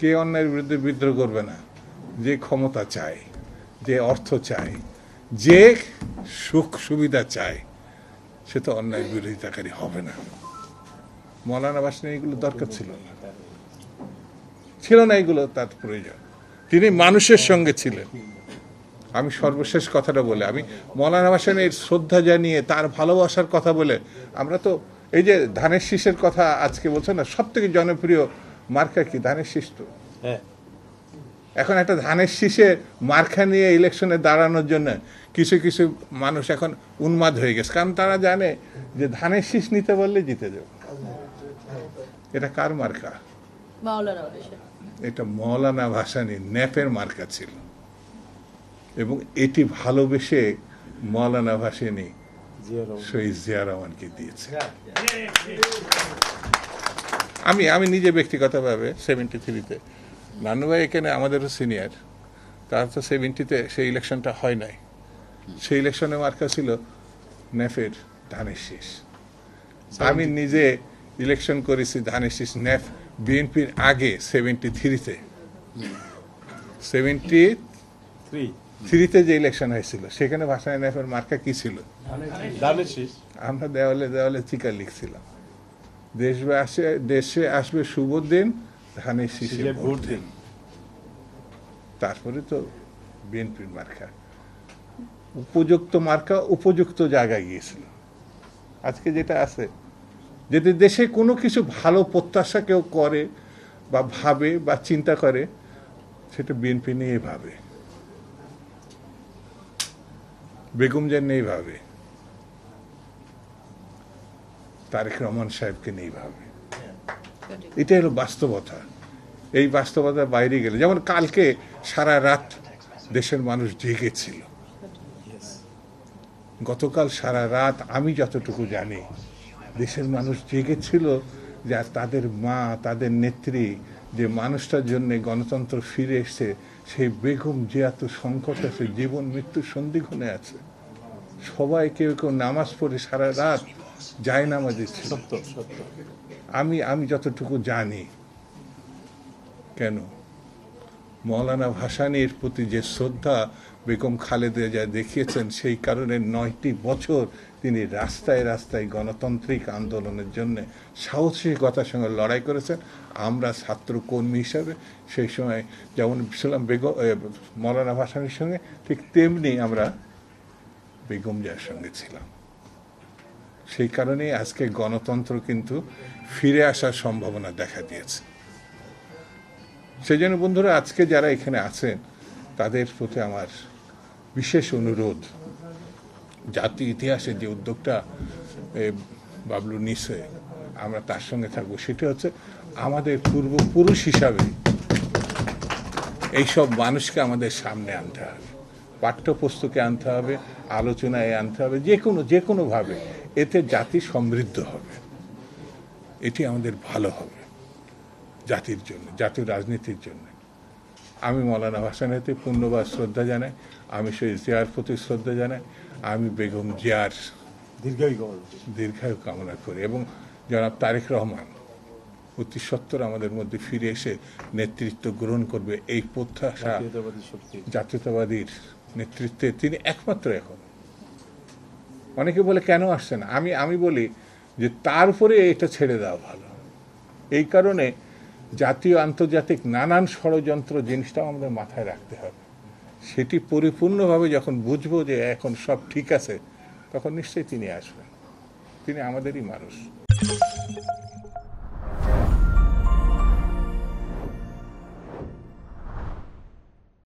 কে অন্যায়ের বিরুদ্ধে বিদ্রোহ করবে না? যে ক্ষমতা চায়, যে অর্থ চায়, যে সুখ সুবিধা চায়, সে তো অন্যায় বিরোধিতাকারী হবে না। মৌলানা ভাসানী এগুলো দরকার ছিল না এগুলো তার প্রয়োজন। তিনি মানুষের সঙ্গে ছিলেন। আমি সর্বশেষ কথাটা বলে, আমি মৌলানা ভাসানীর শ্রদ্ধা জানিয়ে তার ভালোবাসার কথা বলে, আমরা তো এই যে ধানের শীষের কথা আজকে বলছে না, সব থেকে জনপ্রিয় মার্কা কি? ধানের শীষ। তো এখন একটা ধানের শীষে মার্কা নিয়ে ইলেকশনে দাঁড়ানোর জন্য কিছু কিছু মানুষ এখন উন্মাদ হয়ে গেছে, কারণ তারা জানে যে ধানের শীষ নিতে বললে জিতে যাবে। এটা কার মার্কা? এটা মৌলানা ভাসানীর ন্যাপের মার্কা ছিল, এবং এটি ভালোবেসে মৌলানা ভাসানী শহীদ জিয়া রহমানকে দিয়েছে। আমি নিজে ব্যক্তিগতভাবে 73-তে, নানু ভাই এখানে আমাদেরও সিনিয়র, তার তো 70-তে সেই ইলেকশনটা হয় নাই। সেই ইলেকশনে মার্কা ছিল ন্যাফের ধানের শীষ। আমি নিজে ইলেকশন করেছি ধানের শীষ ন্যাফ বিএনপির আগে 73-তে। 73-তে যে ইলেকশন হয়েছিল সেখানে ভাসানী ন্যাফের মার্কা কি ছিল? আমরা দেওয়ালে দেওয়ালে চিকা লিখছিলাম, দেশে আসবে শুভ দিন, ধানের শীষে ভোট দিন। তারপরে তো বিএনপির মার্কা, উপযুক্ত মার্কা উপযুক্ত জায়গায় গিয়েছিল। আজকে যেটা আছে, যদি দেশে কোনো কিছু ভালো প্রত্যাশা কেউ করে বা ভাবে বা চিন্তা করে, সেটা বিএনপি নিয়ে ভাবে, বেগম জিয়া নিয়ে ভাবে, তারেক রহমান সাহেবকে নিয়ে ভাবে। এটা হলো বাস্তবতা। এই বাস্তবতার বাইরে গেলে, যেমন কালকে সারা রাত দেশের মানুষ জেগেছিল, গতকাল সারা রাত আমি যতটুকু জানি দেশের মানুষ জেগেছিল, যে তাদের মা, তাদের নেত্রী, যে মানুষটার জন্য গণতন্ত্র ফিরে এসছে, সেই বেগম জিয়া তো সংকট আছে, জীবন মৃত্যুর সন্ধিক্ষণে আছে। সবাই কেউ কেউ নামাজ পড়ে সারা রাত যায় নামাজে ছিল। আমি যতটুকু জানি, কেন মৌলানা ভাসানীর প্রতি যে শ্রদ্ধা বেগম খালেদা জিয়া দেখিয়েছেন, সেই কারণে 9টি বছর তিনি রাস্তায় রাস্তায় গণতান্ত্রিক আন্দোলনের জন্য সাহসিকতার সঙ্গে লড়াই করেছেন। আমরা ছাত্র কর্মী হিসাবে সেই সময় যেমন ছিলাম মৌলানা ভাসানীর সঙ্গে, ঠিক তেমনি আমরা বেগম জিয়ার সঙ্গে ছিলাম। সেই কারণেই আজকে গণতন্ত্র কিন্তু ফিরে আসার সম্ভাবনা দেখা দিয়েছে। সেই জন্য বন্ধুরা, আজকে যারা এখানে আছেন তাদের প্রতি আমার বিশেষ অনুরোধ, জাতীয় ইতিহাসে যে উদ্যোগটা বাবলু নিছে, আমরা তার সঙ্গে থাকবো। সেটা হচ্ছে আমাদের পূর্বপুরুষ হিসাবে এইসব মানুষকে আমাদের সামনে আনতে হবে, পাঠ্যপুস্তকে আনতে হবে, আলোচনায় আনতে হবে, যে কোনোভাবে। এতে জাতি সমৃদ্ধ হবে, এটি আমাদের ভালো হবে জাতির জন্য, জাতীয় রাজনীতির জন্য। আমি মৌলানা ভাসানীতে পূর্ণবার শ্রদ্ধা জানাই, আমি শহীদ জিয়ার প্রতি শ্রদ্ধা জানাই, আমি বেগম জিয়ার দীর্ঘায়ু কামনা করি, এবং জনাব তারেক রহমান অতি সত্বর আমাদের মধ্যে ফিরে এসে নেতৃত্ব গ্রহণ করবে। এই প্রত্যাশা জাতীয়তাবাদীর নেতৃত্বে তিনি একমাত্র। এখন অনেকে বলে কেন আসছে না, আমি বলি যে তার উপরে এটা ছেড়ে দেওয়া ভালো। এই কারণে জাতীয় আন্তর্জাতিক নানান ষড়যন্ত্র জিনিসটাও আমাদের মাথায় রাখতে হবে। সেটি পরিপূর্ণভাবে যখন বুঝবো যে এখন সব ঠিক আছে, তখন নিশ্চয়ই তিনি আসবেন। তিনি আমাদেরই মানুষ।